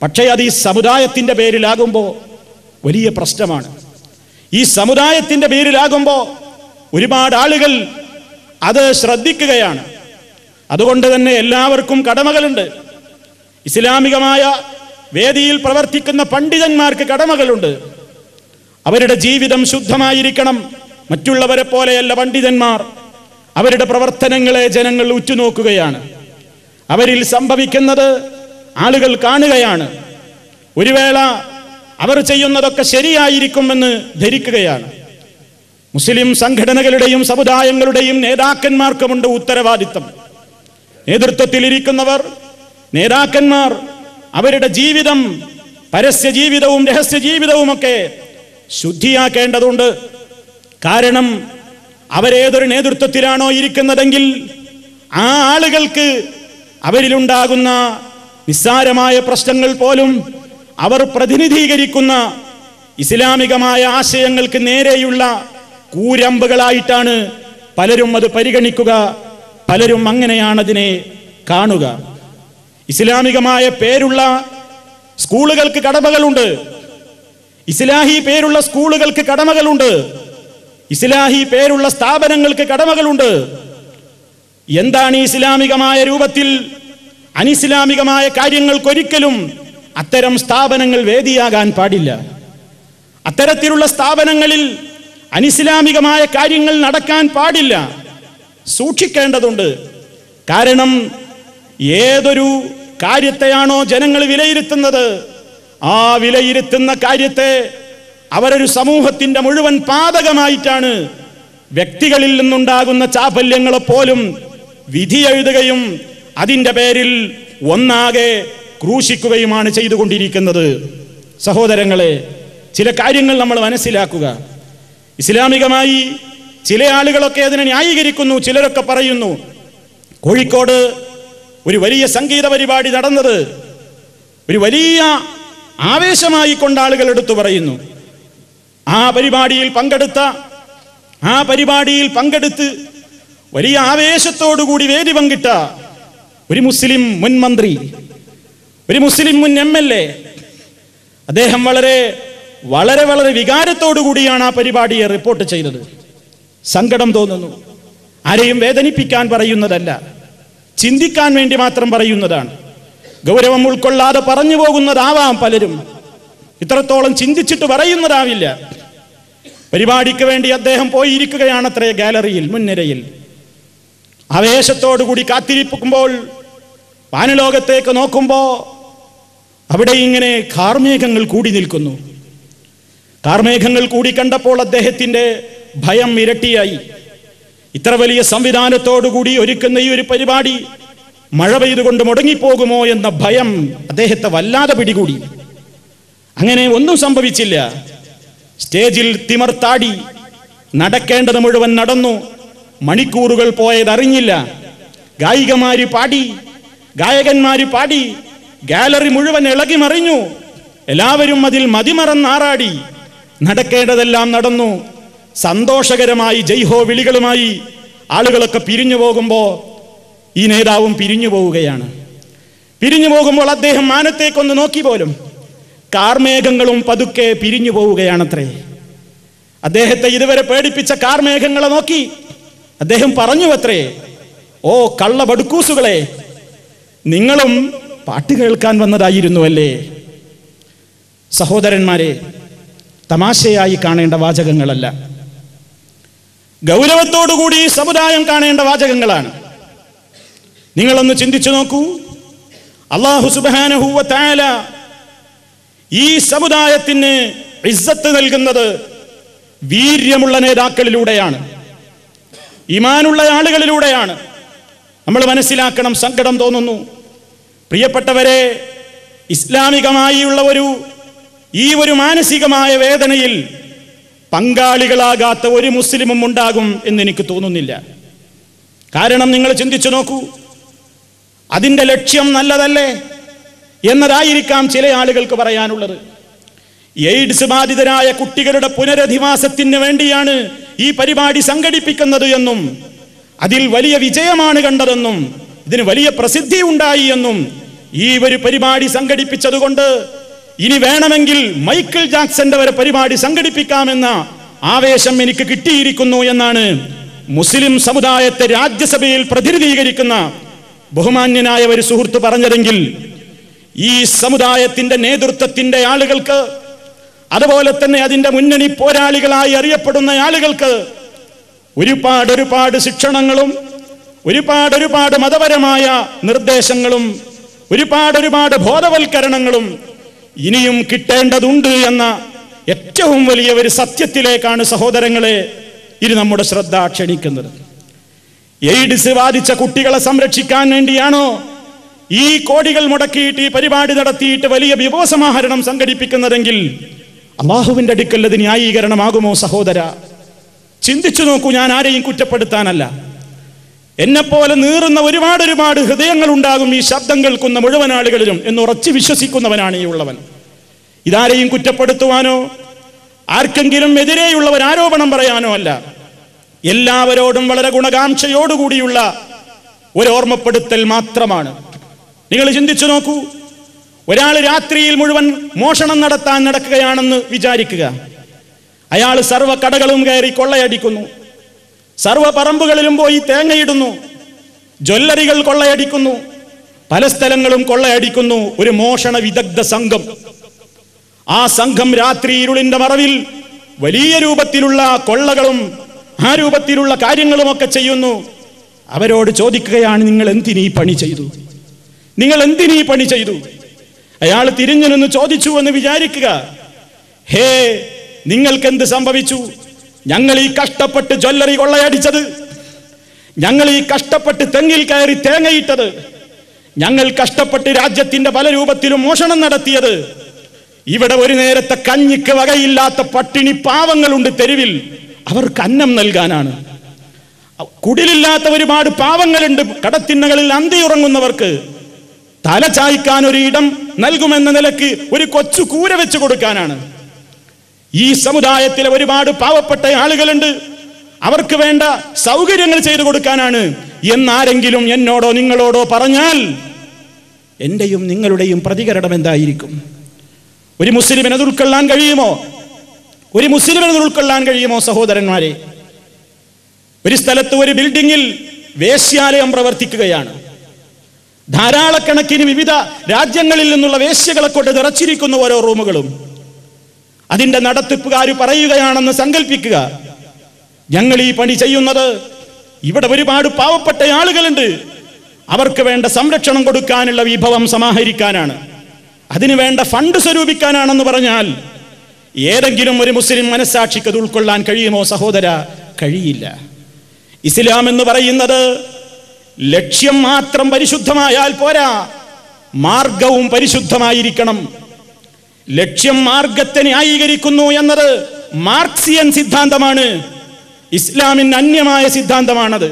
പക്ഷേ അത് ഈ സമുദായത്തിൻ്റെ പേരിലാകുമ്പോൾ വലിയ പ്രശ്നമാണ്. ഈ സമുദായത്തിൻ്റെ പേരിലാകുമ്പോൾ ഒരുപാട് ആളുകൾ അത് ശ്രദ്ധിക്കുകയാണ്. അതുകൊണ്ട് തന്നെ എല്ലാവർക്കും കടമകളുണ്ട്. ഇസ്ലാമികമായ വേദിയിൽ പ്രവർത്തിക്കുന്ന പണ്ഡിതന്മാർക്ക് കടമകളുണ്ട്. അവരുടെ ജീവിതം ശുദ്ധമായിരിക്കണം. മറ്റുള്ളവരെ പോലെയല്ല പണ്ഡിതന്മാർ. അവരുടെ പ്രവർത്തനങ്ങളെ ജനങ്ങൾ ഉറ്റുനോക്കുകയാണ്. അവരിൽ സംഭവിക്കുന്നത് ആളുകൾ കാണുകയാണ്. ഒരു വേള അവർ ചെയ്യുന്നതൊക്കെ ശരിയായിരിക്കുമെന്ന് ധരിക്കുകയാണ്. മുസ്ലിം സംഘടനകളുടെയും സമുദായങ്ങളുടെയും നേതാക്കന്മാർക്കുമുണ്ട് ഉത്തരവാദിത്തം. നേതൃത്വത്തിലിരിക്കുന്നവർ, നേതാക്കന്മാർ അവരുടെ ജീവിതം, പരസ്യ ജീവിതവും രഹസ്യ ജീവിതവുമൊക്കെ ശുദ്ധിയാക്കേണ്ടതുണ്ട്. കാരണം അവരേതൊരു നേതൃത്വത്തിലാണോ ഇരിക്കുന്നതെങ്കിൽ ആ ആളുകൾക്ക് അവരിലുണ്ടാകുന്ന നിസ്സാരമായ പ്രശ്നങ്ങൾ പോലും അവർ പ്രതിനിധീകരിക്കുന്ന ഇസ്ലാമികമായ ആശയങ്ങൾക്ക് നേരെയുള്ള കൂരമ്പുകളായിട്ടാണ് പലരും അത് പരിഗണിക്കുക. പലരും അങ്ങനെയാണതിനെ കാണുക. ഇസ്ലാമികമായ പേരുള്ള സ്കൂളുകൾക്ക് കടമകളുണ്ട്. ഇസ്ലാഹി പേരുള്ള സ്കൂളുകൾക്ക് കടമകളുണ്ട്. ഇസ്ലാഹി പേരുള്ള സ്ഥാപനങ്ങൾക്ക് കടമകളുണ്ട്. എന്താണ് ഇസ്ലാമികമായ രൂപത്തിൽ അനിസ്ലാമികമായ കാര്യങ്ങൾക്കൊരിക്കലും അത്തരം സ്ഥാപനങ്ങൾ വേദിയാകാൻ പാടില്ല. അത്തരത്തിലുള്ള സ്ഥാപനങ്ങളിൽ അനിസ്ലാമികമായ കാര്യങ്ങൾ നടക്കാൻ പാടില്ല. സൂക്ഷിക്കേണ്ടതുണ്ട്. കാരണം ഏതൊരു കാര്യത്തെയാണോ ജനങ്ങൾ വിലയിരുത്തുന്നത്, ആ വിലയിരുത്തുന്ന കാര്യത്തെ അവരൊരു സമൂഹത്തിൻ്റെ മുഴുവൻ പാതകമായിട്ടാണ് വ്യക്തികളിൽ നിന്നുണ്ടാകുന്ന ചാപല്യങ്ങളെപ്പോലും വിധി എഴുതുകയും അതിൻ്റെ പേരിൽ ഒന്നാകെ ക്രൂശിക്കുകയുമാണ് ചെയ്തുകൊണ്ടിരിക്കുന്നത്. സഹോദരങ്ങളെ, ചില കാര്യങ്ങൾ നമ്മൾ മനസ്സിലാക്കുക. ഇസ്ലാമികമായി ചില ആളുകളൊക്കെ അതിനെ ന്യായീകരിക്കുന്നു. ചിലരൊക്കെ പറയുന്നു, കോഴിക്കോട് ഒരു വലിയ സംഗീത പരിപാടി നടന്നത് ഒരു വലിയ ആവേശമായി കൊണ്ട് ആളുകൾ എടുത്തു പറയുന്നു. ആ പരിപാടിയിൽ പങ്കെടുത്ത് വലിയ ആവേശത്തോടുകൂടി വേദി പങ്കിട്ട ഒരു മുസ്ലിം മുൻ മന്ത്രി, ഒരു മുസ്ലിം മുൻ MLA, അദ്ദേഹം വളരെ വളരെ വളരെ വികാരത്തോടു കൂടിയാണ് ആ പരിപാടിയെ റിപ്പോർട്ട് ചെയ്തത്. സങ്കടം തോന്നുന്നു. ആരെയും വേദനിപ്പിക്കാൻ പറയുന്നതല്ല, ചിന്തിക്കാൻ വേണ്ടി മാത്രം പറയുന്നതാണ്. ഗൗരവം ഉൾക്കൊള്ളാതെ പറഞ്ഞു പോകുന്നതാവാം പലരും, ഇത്രത്തോളം ചിന്തിച്ചിട്ട് പറയുന്നതാവില്ല. പരിപാടിക്ക് വേണ്ടി അദ്ദേഹം പോയിരിക്കുകയാണത്രേ ഗാലറിയിൽ, മുൻനിരയിൽ. ആവേശത്തോടുകൂടി കാത്തിരിക്കുമ്പോൾ വാനലോകത്തേക്ക് നോക്കുമ്പോൾ അവിടെ ഇങ്ങനെ കാർമേഘങ്ങൾ കൂടി നിൽക്കുന്നു. കാർമേഘങ്ങൾ കൂടി കണ്ടപ്പോൾ അദ്ദേഹത്തിൻ്റെ ഭയം ഇരട്ടിയായി. ഇത്ര വലിയ സംവിധാനത്തോടുകൂടി ഒരുക്കുന്ന ഈ ഒരു പരിപാടി മഴ പെയ്തുകൊണ്ട് മുടങ്ങിപ്പോകുമോ എന്ന ഭയം അദ്ദേഹത്തെ വല്ലാതെ പിടികൂടി. അങ്ങനെ ഒന്നും സംഭവിച്ചില്ല. സ്റ്റേജിൽ തിമർത്താടി, നടക്കേണ്ടത് മുഴുവൻ നടന്നു. മണിക്കൂറുകൾ പോയതറിഞ്ഞില്ല. ഗായികമാര് പാടി, ഗായകന്മാര് പാടി, ഗാലറി മുഴുവൻ ഇളകി മറിഞ്ഞു. എല്ലാവരും അതിൽ മതിമറന്നാറാടി. നടക്കേണ്ടതെല്ലാം നടന്നു. സന്തോഷകരമായി ജയ്ഹോ വിളികളുമായി ആളുകളൊക്കെ പിരിഞ്ഞു പോകുമ്പോൾ ഈ നേതാവും പിരിഞ്ഞു പോവുകയാണ്. പിരിഞ്ഞു പോകുമ്പോൾ അദ്ദേഹം മാനത്തേക്കൊന്ന് നോക്കി പോലും. കാർമേഘങ്ങളും പതുക്കെ പിരിഞ്ഞു പോവുകയാണത്രേ. അദ്ദേഹത്തെ ഇതുവരെ പേടിപ്പിച്ച കാർമേഘങ്ങളെ നോക്കി അദ്ദേഹം പറഞ്ഞു അത്രേ, ഓ കള്ള ബടുക്കൂസുകളെ, നിങ്ങളും പാട്ട് കേൾക്കാൻ വന്നതായിരുന്നു അല്ലേ? സഹോദരന്മാരെ, തമാശയായി കാണേണ്ട വാചകങ്ങളല്ല, ഗൗരവത്തോടുകൂടി സമുദായം കാണേണ്ട വാചകങ്ങളാണ്. നിങ്ങളൊന്ന് ചിന്തിച്ചു നോക്കൂ. അല്ലാഹു സുബ്ഹാനഹു വ തആല ഈ സമുദായത്തിന് ഇസ്സത്ത് നൽകുന്നത് വീര്യമുള്ള നേതാക്കളിലൂടെയാണ്, ഈമാനുള്ള ആളുകളിലൂടെയാണ്. നമ്മൾ മനസ്സിലാക്കണം. സങ്കടം തോന്നുന്നു. പ്രിയപ്പെട്ടവരെ, ഇസ്ലാമികമായുള്ള ഈ ഒരു മാനസികമായ വേദനയിൽ പങ്കാളികളാകാത്ത ഒരു മുസ്ലിമും ഉണ്ടാകും എന്നെനിക്ക് തോന്നുന്നില്ല. കാരണം നിങ്ങൾ ചിന്തിച്ചു നോക്കൂ, അതിൻ്റെ ലക്ഷ്യം നല്ലതല്ലേ എന്നതായിരിക്കാം ചില ആളുകൾക്ക് പറയാനുള്ളത്. എയ്ഡ്സ് ബാധിതരായ കുട്ടികളുടെ പുനരധിവാസത്തിന് വേണ്ടിയാണ് ഈ പരിപാടി സംഘടിപ്പിക്കുന്നത് എന്നും അതിൽ വലിയ വിജയമാണ് കണ്ടതെന്നും ഇതിന് വലിയ പ്രസിദ്ധി ഉണ്ടായി എന്നും ഈ ഒരു പരിപാടി സംഘടിപ്പിച്ചതുകൊണ്ട് ഇനി വേണമെങ്കിൽ മൈക്കിൾ ജാക്സന്റെ വരെ പരിപാടി സംഘടിപ്പിക്കാമെന്ന ആവേശം എനിക്ക് കിട്ടിയിരിക്കുന്നു എന്നാണ് മുസ്ലിം സമുദായത്തെ രാജ്യസഭയിൽ പ്രതിനിധീകരിക്കുന്ന ബഹുമാന്യനായ ഒരു സുഹൃത്ത് പറഞ്ഞതെങ്കിൽ, ഈ സമുദായത്തിന്റെ നേതൃത്വത്തിന്റെ ആളുകൾക്ക്, അതുപോലെ തന്നെ അതിന്റെ മുന്നണി പോരാളികളായി അറിയപ്പെടുന്ന ആളുകൾക്ക് ഒരുപാട് ശിക്ഷണങ്ങളും ഒരുപാട് മതപരമായ നിർദ്ദേശങ്ങളും ഒരുപാട് ബോധവൽക്കരണങ്ങളും ഇനിയും കിട്ടേണ്ടതുണ്ട് എന്ന ഏറ്റവും വലിയ ഒരു സത്യത്തിലേക്കാണ് സഹോദരങ്ങളെ ഇത് നമ്മുടെ ശ്രദ്ധ ക്ഷണിക്കുന്നത്. എയ്ഡ്സ് ബാധിച്ച കുട്ടികളെ സംരക്ഷിക്കാൻ വേണ്ടിയാണോ ഈ കോടികൾ മുടക്കിയിട്ട് ഈ പരിപാടി നടത്തിയിട്ട് വലിയ വിഭവസമാഹരണം സംഘടിപ്പിക്കുന്നതെങ്കിൽ അല്ലാഹുവിന്റെ അടുക്കൽ അത് ന്യായീകരണമാകുമോ സഹോദര? ചിന്തിച്ചു നോക്കൂ. ഞാൻ ആരെയും കുറ്റപ്പെടുത്താനല്ല. എന്നെപ്പോലെ നീറുന്ന ഒരുപാട് ഹൃദയങ്ങൾ ഉണ്ടാകും ഈ ശബ്ദം കേൾക്കുന്ന മുഴുവൻ ആളുകളിലും എന്ന് ഉറച്ചു വിശ്വസിക്കുന്നവനാണ് ഈ ഉള്ളവൻ. ഇതാരെയും കുറ്റപ്പെടുത്തുവാനോ ആർക്കെങ്കിലും എതിരെയുള്ള ഒരു ആരോപണം പറയാനോ അല്ല. എല്ലാവരോടും വളരെ ഗുണകാംക്ഷയോടുകൂടിയുള്ള ഒരു ഓർമ്മപ്പെടുത്തൽ മാത്രമാണ്. നിങ്ങൾ ചിന്തിച്ചു നോക്കൂ. ഒരാൾ രാത്രിയിൽ മുഴുവൻ മോഷണം നടത്താൻ നടക്കുകയാണെന്ന് വിചാരിക്കുക. അയാൾ സർവ്വ കടകളും കയറി കൊള്ളയടിക്കുന്നു, സർവ്വ പറമ്പുകളിലും പോയി തേങ്ങയിടുന്നു, ജ്വല്ലറികൾ കൊള്ളയടിക്കുന്നു, പല സ്ഥലങ്ങളും കൊള്ളയടിക്കുന്നു. ഒരു മോഷണ വിദഗ്ധ സംഘം. ആ സംഘം രാത്രി ഇരുളിന്റെ മറവിൽ വലിയ രൂപത്തിലുള്ള കൊള്ളകളും ആ രൂപത്തിലുള്ള കാര്യങ്ങളുമൊക്കെ ചെയ്യുന്നു. അവരോട് ചോദിക്കുകയാണ്, നിങ്ങൾ എന്തിനീ പണി ചെയ്തു? നിങ്ങൾ എന്തിനീ പണി ചെയ്തു? അയാൾ തിരിഞ്ഞു നിന്ന് ചോദിച്ചു എന്ന് വിചാരിക്കുക. ഹേ, നിങ്ങൾക്കെന്ത് സംഭവിച്ചു? ഞങ്ങൾ ഈ കഷ്ടപ്പെട്ട് ജ്വല്ലറി കൊള്ളയടിച്ചത്, ഞങ്ങൾ ഈ കഷ്ടപ്പെട്ട് തെങ്ങിൽ കയറി തേങ്ങയിട്ടത്, ഞങ്ങൾ കഷ്ടപ്പെട്ട് രാജ്യത്തിന്റെ പല രൂപത്തിലും മോഷണം നടത്തിയത്, ഇവിടെ ഒരു നേരത്തെ കഞ്ഞിക്ക് വകയില്ലാത്ത പട്ടിണി പാവങ്ങളുണ്ട് തെരുവിൽ, അവർക്ക് അന്നം നൽകാനാണ്. കുടിലില്ലാത്ത ഒരുപാട് പാവങ്ങളുണ്ട് കടത്തിണ്ണകളിൽ അന്തിയുറങ്ങുന്നവർക്ക്. തല ചായ്ക്കാൻ ഒരു ഇടം നൽകുമെന്ന നിലക്ക് ഒരു കൊച്ചു കൂര വെച്ച് കൊടുക്കാനാണ്. ഈ സമുദായത്തിലെ ഒരുപാട് പാവപ്പെട്ട ആളുകളുണ്ട്, അവർക്ക് വേണ്ട സൗകര്യങ്ങൾ ചെയ്തു കൊടുക്കാനാണ് എന്നാരെങ്കിലും എന്നോടോ നിങ്ങളോടോ പറഞ്ഞാൽ എന്റെയും നിങ്ങളുടെയും പ്രതികരണം എന്തായിരിക്കും? ഒരു മുസ്ലിമിന് അത് ഉൾക്കൊള്ളാൻ കഴിയുമോ? ഒരു മുസ്ലിമിന് അത് ഉൾക്കൊള്ളാൻ കഴിയുമോ സഹോദരന്മാരെ? ഒരു സ്ഥലത്ത് ഒരു ബിൽഡിങ്ങിൽ വേശ്യാലയം പ്രവർത്തിക്കുകയാണ്. ധാരാളക്കണക്കിന് വിവിധ രാജ്യങ്ങളിൽ നിന്നുള്ള വേശ്യകളെ കൊണ്ട് നിറച്ചിരിക്കുന്ന ഓരോ റൂമുകളും. അതിന്റെ നടത്തിപ്പുകാർ പറയുകയാണെന്ന് സങ്കല്പിക്കുക, ഞങ്ങൾ ഈ പണി ചെയ്യുന്നത് ഇവിടെ ഒരുപാട് പാവപ്പെട്ട ആളുകളുണ്ട്, അവർക്ക് വേണ്ട സംരക്ഷണം കൊടുക്കാനുള്ള വിഭവം സമാഹരിക്കാനാണ്, അതിനു വേണ്ട ഫണ്ട് സ്വരൂപിക്കാനാണെന്ന് പറഞ്ഞാൽ ഏതെങ്കിലും ഒരു മുസ്ലിം മനസ്സാക്ഷിക്ക് അത് ഉൾക്കൊള്ളാൻ കഴിയുമോ സഹോദര? കഴിയില്ല. ഇസ്ലാം എന്ന് പറയുന്നത് ലക്ഷ്യം മാത്രം പരിശുദ്ധമായാൽ പോരാ, മാർഗവും പരിശുദ്ധമായിരിക്കണം. ലക്ഷ്യം മാർഗത്തെ ന്യായീകരിക്കുന്നു എന്നത് മാർക്സിയൻ സിദ്ധാന്തമാണ്, ഇസ്ലാമിന് അന്യമായ സിദ്ധാന്തമാണത്.